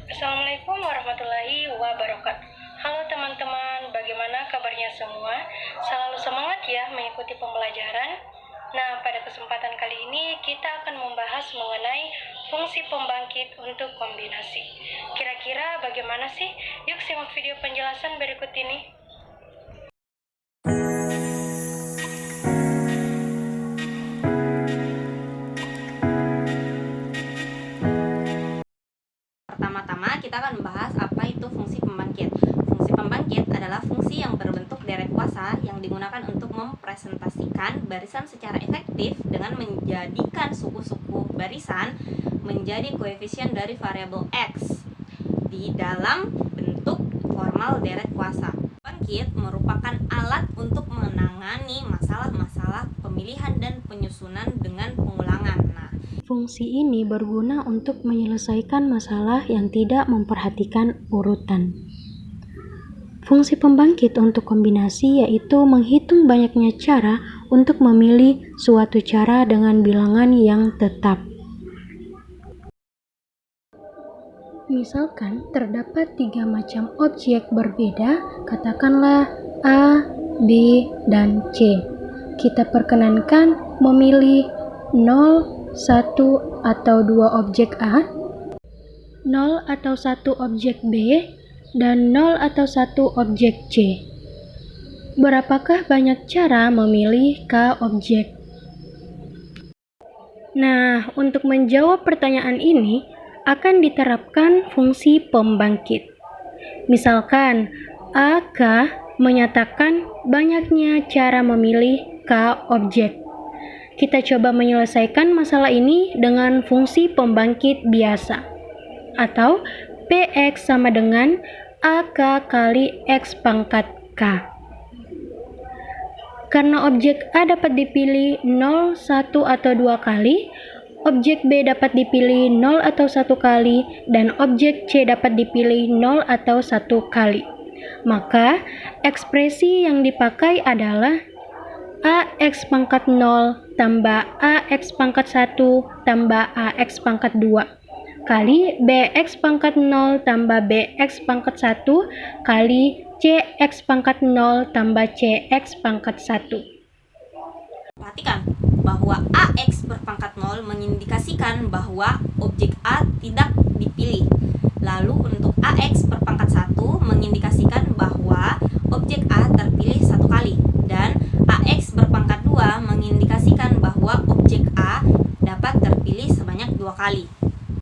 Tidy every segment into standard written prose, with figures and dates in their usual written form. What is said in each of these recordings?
Assalamualaikum warahmatullahi wabarakatuh. Halo teman-teman, bagaimana kabarnya semua? Selalu semangat ya mengikuti pembelajaran. Nah, pada kesempatan kali ini kita akan membahas mengenai fungsi pembangkit untuk kombinasi. Kira-kira bagaimana sih? Yuk simak video penjelasan berikut ini. Pertama-tama kita akan membahas apa itu fungsi pembangkit. Fungsi pembangkit adalah fungsi yang berbentuk deret kuasa yang digunakan untuk mempresentasikan barisan secara efektif dengan menjadikan suku-suku barisan menjadi koefisien dari variabel X di dalam bentuk formal deret kuasa. Pembangkit merupakan alat untuk menangani masalah-masalah pemilihan dan penyusunan dengan pengulangan. Fungsi ini berguna untuk menyelesaikan masalah yang tidak memperhatikan urutan. Fungsi pembangkit untuk kombinasi yaitu menghitung banyaknya cara untuk memilih suatu cara dengan bilangan yang tetap. Misalkan terdapat 3 macam objek berbeda, katakanlah A, B, dan C. Kita perkenankan memilih 0, 1 atau 2 objek A, 0 atau 1 objek B, dan 0 atau 1 objek C. Berapakah banyak cara memilih K objek? Nah, untuk menjawab pertanyaan ini akan diterapkan fungsi pembangkit. Misalkan AK menyatakan banyaknya cara memilih K objek. Kita coba menyelesaikan masalah ini dengan fungsi pembangkit biasa, atau PX sama dengan AK kali X pangkat K. Karena objek A dapat dipilih 0, 1 atau 2 kali, objek B dapat dipilih 0 atau 1 kali, dan objek C dapat dipilih 0 atau 1 kali. Maka, ekspresi yang dipakai adalah AX pangkat 0 tambah AX pangkat 1 tambah AX pangkat 2 kali BX pangkat 0 tambah BX pangkat 1 kali CX pangkat 0 tambah CX pangkat 1. Perhatikan bahwa AX berpangkat 0 mengindikasikan bahwa objek A tidak dipilih. Lalu untuk AX berpangkat 1 mengindikasikan bahwa objek A terpilih 1 kali. Dan AX berpangkat 2 mengindikasikan bahwa objek A dapat terpilih sebanyak 2 kali.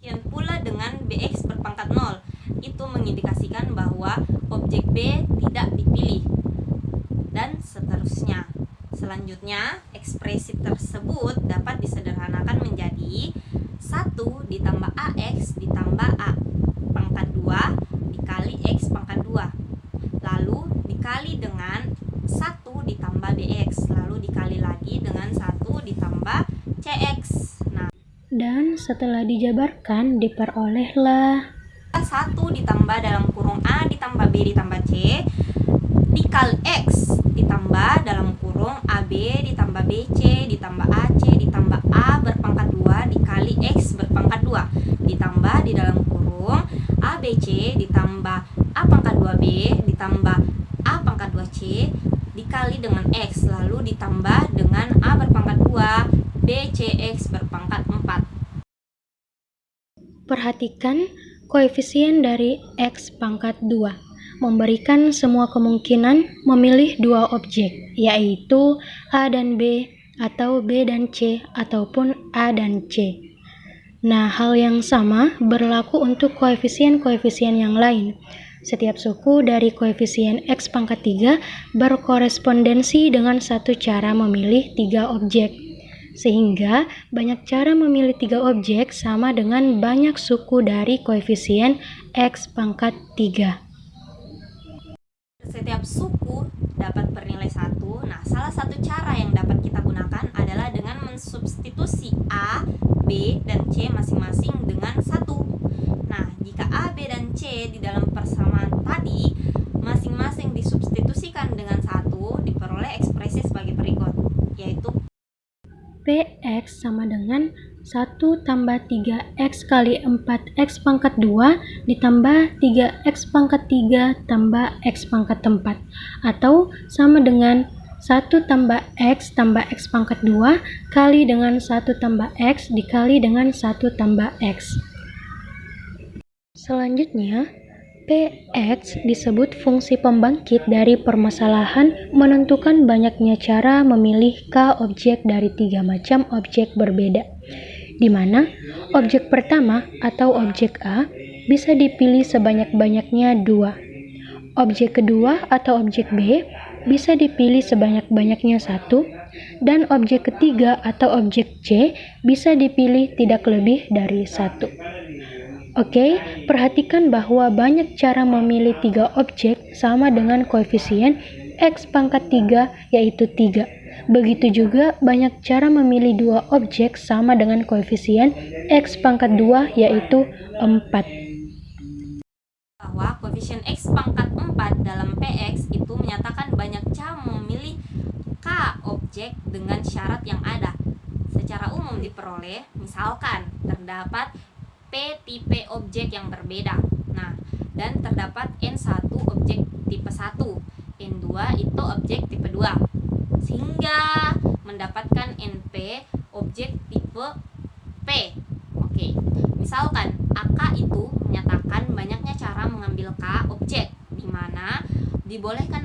Demikian pula dengan BX berpangkat 0, itu mengindikasikan bahwa objek B tidak dipilih, dan seterusnya. Selanjutnya, ekspresi tersebut dapat disederhanakan menjadi 1 ditambah AX ditambah A pangkat 2 dikali X pangkat 2, lalu dikali dengan 1 ditambah BX, lalu dikali lagi dengan 1 ditambah CX. Dan setelah dijabarkan, diperolehlah 1 ditambah dalam kurung A ditambah B ditambah C dikali X ditambah dalam kurung AB ditambah BC ditambah AC ditambah A berpangkat 2 dikali X berpangkat 2 ditambah di dalam kurung ABC ditambah A pangkat 2B ditambah A pangkat 2C dikali dengan X, lalu ditambah dengan A berpangkat 2 BCX berpangkat 4. Perhatikan koefisien dari X pangkat 2 memberikan semua kemungkinan memilih 2 objek, yaitu A dan B, atau B dan C, ataupun A dan C. Nah, hal yang sama berlaku untuk koefisien-koefisien yang lain. Setiap suku dari koefisien X pangkat 3 berkorespondensi dengan satu cara memilih 3 objek. Sehingga banyak cara memilih 3 objek sama dengan banyak suku dari koefisien X pangkat 3. Setiap suku dapat bernilai 1. Nah, salah satu cara yang dapat kita gunakan adalah dengan mensubstitusi A, B, dan C masing-masing dengan 1. Nah, jika A, B, dan C di dalam persamaan tadi masing-masing disubstitusikan dengan 1, diperoleh ekspresi sebagai berikut, yaitu PX sama dengan 1 tambah 3x kali 4x pangkat 2 ditambah 3x pangkat 3 tambah x pangkat 4, atau sama dengan 1 tambah x pangkat 2 kali dengan 1 tambah x dikali dengan 1 tambah x. Selanjutnya, Px disebut fungsi pembangkit dari permasalahan menentukan banyaknya cara memilih K objek dari 3 macam objek berbeda, di mana objek pertama atau objek A bisa dipilih sebanyak-banyaknya 2, objek kedua atau objek B bisa dipilih sebanyak-banyaknya 1, dan objek ketiga atau objek C bisa dipilih tidak lebih dari 1. Oke, perhatikan bahwa banyak cara memilih 3 objek sama dengan koefisien x pangkat 3 yaitu 3. Begitu juga banyak cara memilih 2 objek sama dengan koefisien x pangkat 2 yaitu 4. Bahwa koefisien x pangkat 4 dalam Px itu menyatakan banyak cara memilih K objek dengan syarat yang ada. Secara umum diperoleh, misalkan terdapat P tipe objek yang berbeda. Nah, dan terdapat N1 objek tipe 1, N2 itu objek tipe 2. Sehingga mendapatkan NP objek tipe P. Oke. Misalkan AK itu menyatakan banyaknya cara mengambil K objek, di mana dibolehkan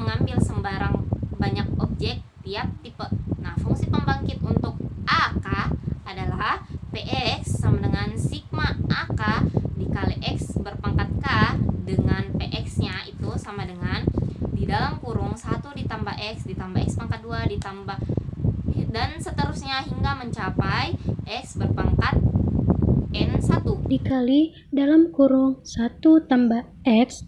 mengambil sembarang banyak objek tiap tipe. Nah, fungsi pembangkit untuk AK adalah Px sama dengan sigma AK dikali X berpangkat K dengan Px-nya itu sama dengan di dalam kurung 1 ditambah X pangkat 2 ditambah dan seterusnya hingga mencapai X berpangkat N1 dikali dalam kurung 1 tambah X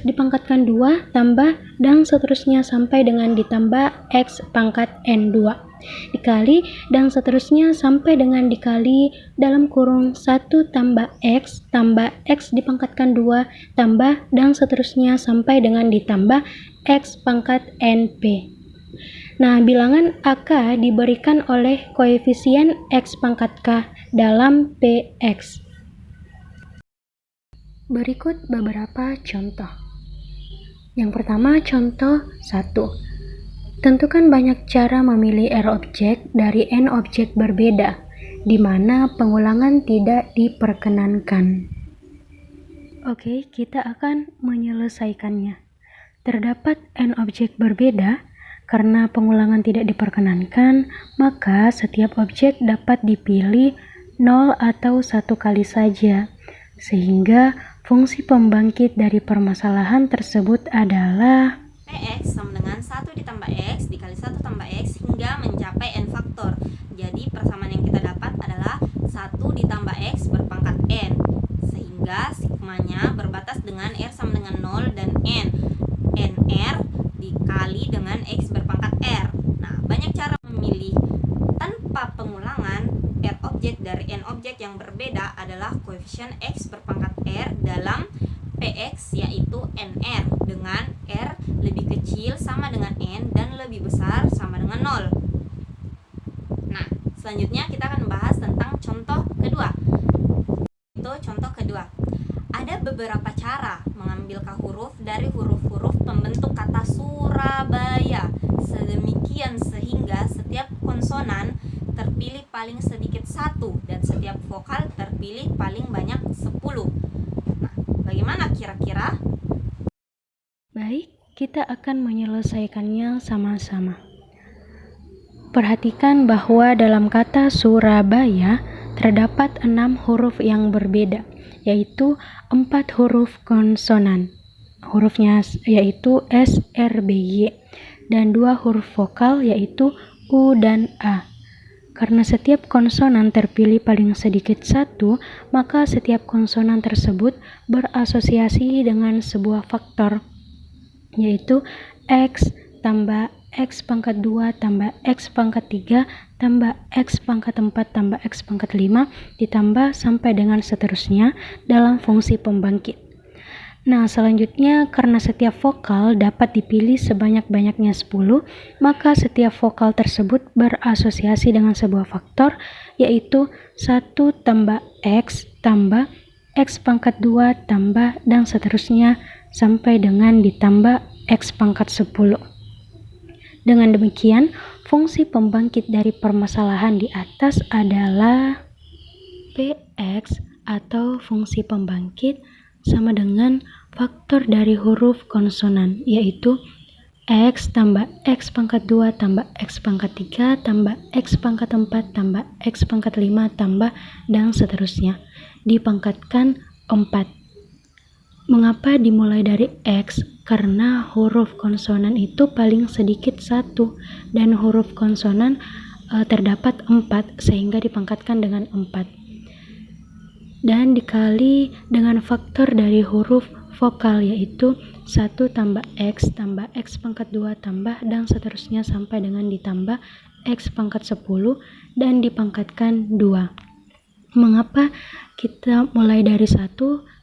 dipangkatkan 2 tambah dan seterusnya sampai dengan ditambah X pangkat N2 dikali dan seterusnya sampai dengan dikali dalam kurung 1 tambah X dipangkatkan 2 tambah dan seterusnya sampai dengan ditambah X pangkat NP. Nah, bilangan AK diberikan oleh koefisien X pangkat K dalam Px. Berikut beberapa contoh. Yang pertama, contoh 1. Tentukan banyak cara memilih R objek dari N objek berbeda, di mana pengulangan tidak diperkenankan. Oke, kita akan menyelesaikannya. Terdapat N objek berbeda. Karena pengulangan tidak diperkenankan, maka setiap objek dapat dipilih 0 atau 1 kali saja, sehingga fungsi pembangkit dari permasalahan tersebut adalah Px sama dengan 1 ditambah X dikali 1 tambah X hingga mencapai N faktor. Jadi persamaan yang kita dapat adalah 1 ditambah X berpangkat N, sehingga sigmanya berbatas dengan R sama dengan 0 dan N. NR dikali dengan X berpangkat R. Nah, banyak cara memilih tanpa pengulangan R objek dari N objek yang berbeda adalah koefisien X berpangkat R dalam Px yaitu NR dengan R lebih kecil sama dengan N dan lebih besar sama dengan 0. Nah, selanjutnya kita akan bahas tentang contoh kedua. Itu contoh kedua. Ada beberapa cara mengambil K huruf dari huruf-huruf pembentuk kata Surabaya, sedemikian sehingga setiap konsonan terpilih paling sedikit 1 dan setiap vokal terpilih paling banyak 10. Nah, bagaimana kira-kira? Baik, kita akan menyelesaikannya sama-sama. Perhatikan bahwa dalam kata Surabaya terdapat 6 huruf yang berbeda, yaitu 4 huruf konsonan. Hurufnya yaitu S, R, B, Y, dan 2 huruf vokal yaitu U dan A. Karena setiap konsonan terpilih paling sedikit 1, maka setiap konsonan tersebut berasosiasi dengan sebuah faktor, yaitu X tambah X pangkat 2 tambah X pangkat 3 tambah X pangkat 4 tambah X pangkat 5 ditambah sampai dengan seterusnya dalam fungsi pembangkit. Nah, selanjutnya karena setiap vokal dapat dipilih sebanyak-banyaknya 10, maka setiap vokal tersebut berasosiasi dengan sebuah faktor, yaitu 1 tambah X pangkat 2 tambah dan seterusnya sampai dengan ditambah X pangkat 10. Dengan demikian, fungsi pembangkit dari permasalahan di atas adalah Px atau fungsi pembangkit sama dengan faktor dari huruf konsonan, yaitu X tambah X pangkat 2 tambah X pangkat 3 tambah X pangkat 4 tambah X pangkat 5 tambah dan seterusnya dipangkatkan 4. Mengapa dimulai dari X? Karena huruf konsonan itu paling sedikit 1 dan huruf konsonan terdapat 4 sehingga dipangkatkan dengan 4. Dan dikali dengan faktor dari huruf vokal yaitu 1 tambah X pangkat 2 tambah dan seterusnya sampai dengan ditambah X pangkat 10 dan dipangkatkan 2. Mengapa kita mulai dari 1?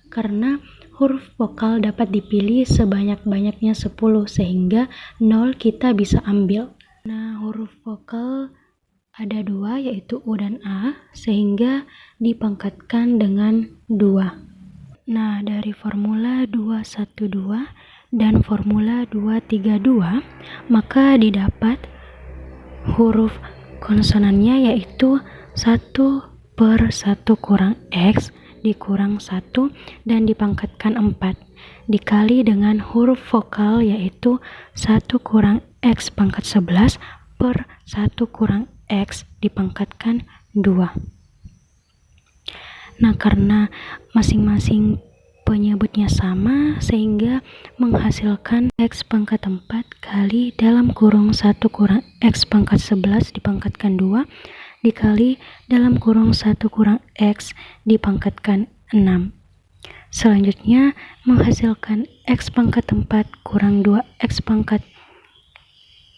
Karena huruf vokal dapat dipilih sebanyak-banyaknya 10 sehingga 0 kita bisa ambil. Nah, huruf vokal ada 2 yaitu U dan A sehingga dipangkatkan dengan 2. Nah, dari formula 212 dan formula 232 maka didapat huruf konsonannya yaitu 1/1 kurang X dikurang 1 dan dipangkatkan 4 dikali dengan huruf vokal yaitu 1 kurang X pangkat 11 per 1 kurang X dipangkatkan 2. Nah, karena masing-masing penyebutnya sama sehingga menghasilkan X pangkat 4 kali dalam kurung 1 kurang X pangkat 11 dipangkatkan 2 dikali dalam kurung 1 kurang X dipangkatkan 6. Selanjutnya menghasilkan X pangkat 4 kurang 2 X pangkat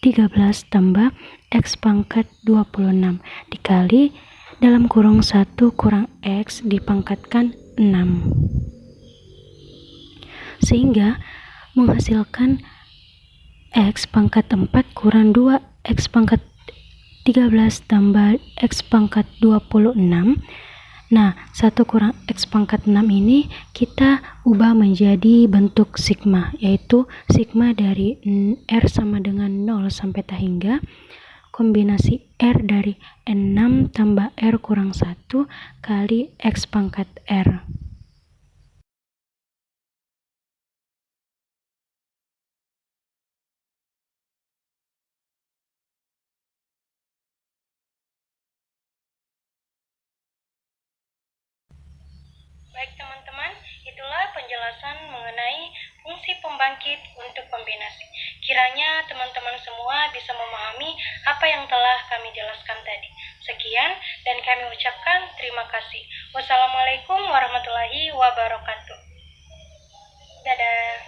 13 tambah X pangkat 26 dikali dalam kurung 1 kurang X dipangkatkan 6. Sehingga menghasilkan X pangkat 4 kurang 2 X pangkat 13 tambah X pangkat 26. Nah, 1 kurang X pangkat 6 ini kita ubah menjadi bentuk sigma, yaitu sigma dari R sama dengan 0 sampai tak hingga kombinasi R dari 6 tambah R kurang 1 kali X pangkat R. Baik teman-teman, itulah penjelasan mengenai fungsi pembangkit untuk kombinasi. Kiranya teman-teman semua bisa memahami apa yang telah kami jelaskan tadi. Sekian dan kami ucapkan terima kasih. Wassalamualaikum warahmatullahi wabarakatuh. Dadah.